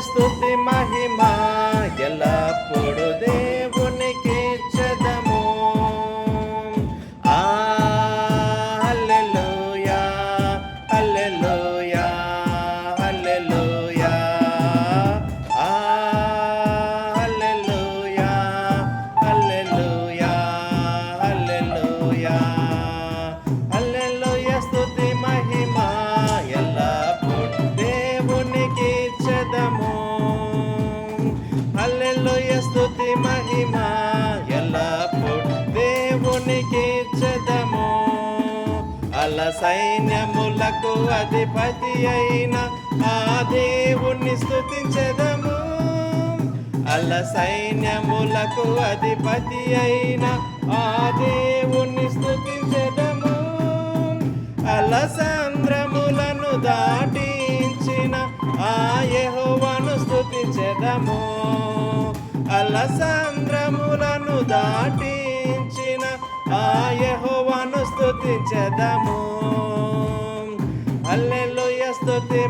స్తుతి మహిమ ఎల్లప్పుడు దేవునికి ఇచ్చెదము. హల్లెలూయా హల్లెలూయా హల్లెలూయా హల్లెలూయా హల్లెలూయా హల్లెలూయా హల్లెలూయా స్తుతి మహిమ ఎల్లప్పుడు దేవునికి ఇచ్చెదము. హల్లెలూయా స్తుతి మహిమ ఎల్లప్పుడు దేవునికి ఇచ్చెదము. అల సైన్యములకు అధిపతి అయిన ఆ దేవుణ్ణి స్తుతించెదము. అల సైన్యములకు అధిపతి అయిన ఆ దేవుణ్ణి స్తుతించెదము. అల సంద్రములను దాటించిన ఆ యెహోవాను స్తుతించెదము. అల సంద్రములను దాటించిన ఆ యెహోవాను స్తుతించెదము. హల్లెలూయా స్తుతి